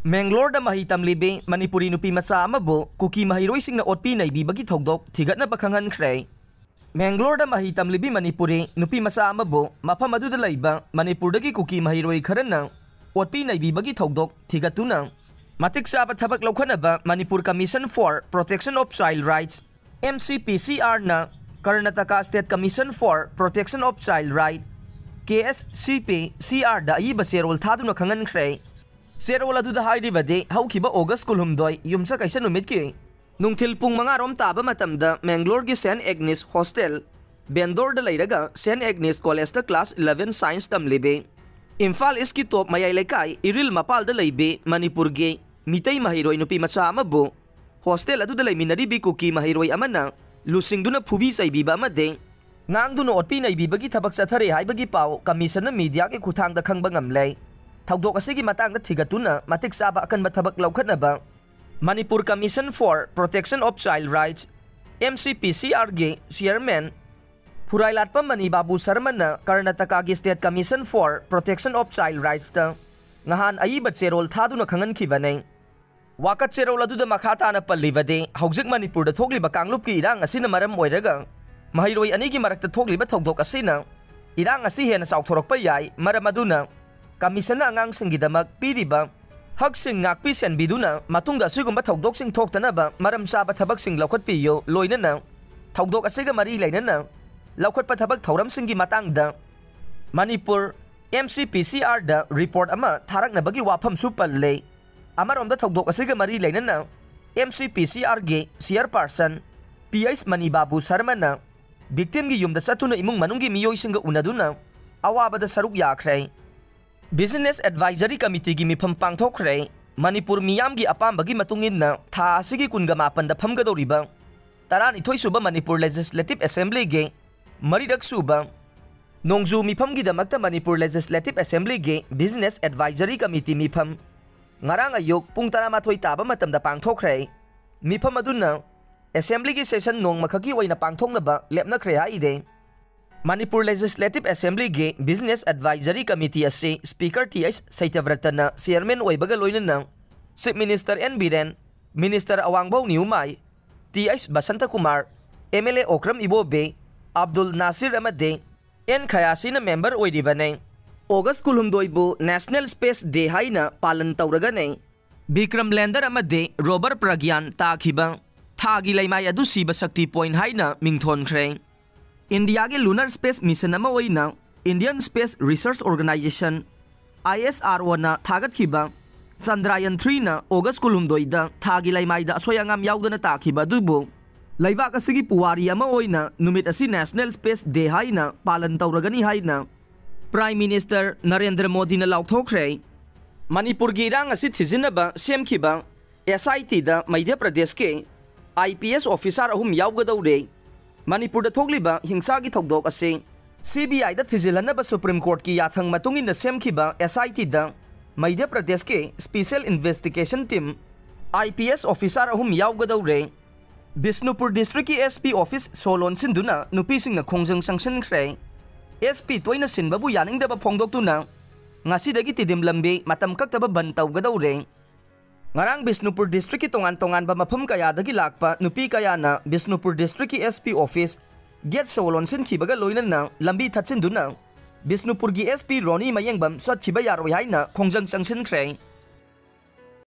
Mangalore mahi tamlibe Manipuri nupi macha amabu kuki mahiroising na otpi naibibagi thogdok thigatna bakhangankhre. Mangalore mahi tamlibi Manipuri nupi macha amabu mafam aduda laiba Manipurdagi kuki mahiroi kharana otpi naibibagi thogdok thigatuna matik chaba thabak laukhanaba Manipur Commission for Protection of Child Rights MCPCR na Karnataka State Commission for Protection of Child Rights KSCP-CR da iba serol thaduna khangankhre. Serol aduda hairibade haukiba August kulhumdoi yumsa kaisa numit ki nungthil pung mga rom taba matamda Mangalore gi St. Agnes Hostel Bendor da lairaga St. Agnes College da class 11 science tamlibe. Imphal East ki top mayay laikai iril mapal da laibe Manipur gi mitay mahiroi nupi macha amabu hostel aduda lay minaribi kuki mahiroi amana lusing duna phubi saibiba amade ngang duna otpi naibibagi thabak chathare haibagi pau commission na media ke khuthang da khangba ngamlei. Thogdok asigi matangda thigatuna matik saba akan mathabak laukhatnaba Manipur Commission for Protection of Child Rights MCPCR gi Chairman Purailatpa Mani Babu Sharma na Karnataka gi State Commission for Protection of Child Rights ta ngahan aibat serol thaduna khangankhibane. Wakat serol aduda makhata na pallibade haujik Manipur da thogliba kanglup ki irang asina maram oiraga mahiroi anigi marakta thogliba thogdok asina irang asi hena saukthorokpa yai maram aduna Commission na ngang singgidamak piriba haksing ngakpi sen biduna matungda sigumba thogdok sing thoktanaba maram saba thabak sing laukhat piyo loinana thogdok asiga mari lainana laukhat pa thabak thauram singgi matangda Manipur MCPCR da report ama tharakna bagi wafam su palle amaromda thogdok asiga mari lainana MCPCR ge chairperson PS Mani Babu Sharma na victim gi yumda satuna imung manunggi miyoi singa unaduna awabada saruk yakhre. Business Advisory Committee gi mifam pangthokre Manipur miyam gi apam bagi matungin na tha asigi kunga mapan da phamgadoriba taran ithoi suba Manipur Legislative Assembly ge maridak suba nongju mifam gi damakta Manipur Legislative Assembly ge Business Advisory Committee mifam ngarang ayok pung taramathoi taba matamda pangthokre mifam aduna Assembly gi session nong makhaki waina pangthoknaba lepnakhre haide. Manipur Legislative Assembly ge Business Advisory Committee ase Speaker T.S. Saityavrata Chairman oibaga loinana Chief Minister N. Biren, Minister Awangbaw Niumay, T.S. Basanta Kumar, MLA Okram Ibobe, Abdul Nasir amade N. Khayasi na member oiribane. August kulhumdoibu National Space Day haina palan tauragane. Bikram Lander amade Rover Pragyan takhiba thagi laimay adu siba sakti point haina mingthonkhre. India के Lunar Space Mission ama oina Indian Space Research Organization ISRO na thagatkiba Chandrayaan 3 na August kulumdoi da thagi laimai da asoyangam yaudana takhiba dubu laibak asigi puwari ama oina numit asi National Space Day haina palan tauragani haina Prime Minister Narendra Modi na laukthokre. Manipur gi irang asi thizinaba semkhiba SIT da Madhya Pradesh ke IPS officer ahum yaugadore Manipur da thogliba hingsa gi thogdok ase CBI da thizilanaba Supreme Court ki yathang matungin na semkhiba SIT da Madhya Pradesh ke Special Investigation Team IPS officer ahum yaugadore. Bisnupur District ki SP office solon sinduna nupising na khongjang sanction khre SP toina sinbabu yaningdaba phongdoktuna ngasidagi tidim lambe matam kaktaba bantaw gadore. Ngarang Bisnupur District ki tongan-tongan ba mafam kaya dagi lakpa nupi kaya na Bisnupur District ki SP office get solon sin khibaga loinan na lambi thatsin duna Bisnupur gi SP Roni Mayengbam sat khiba yaroi haina khongjang sangsin khre.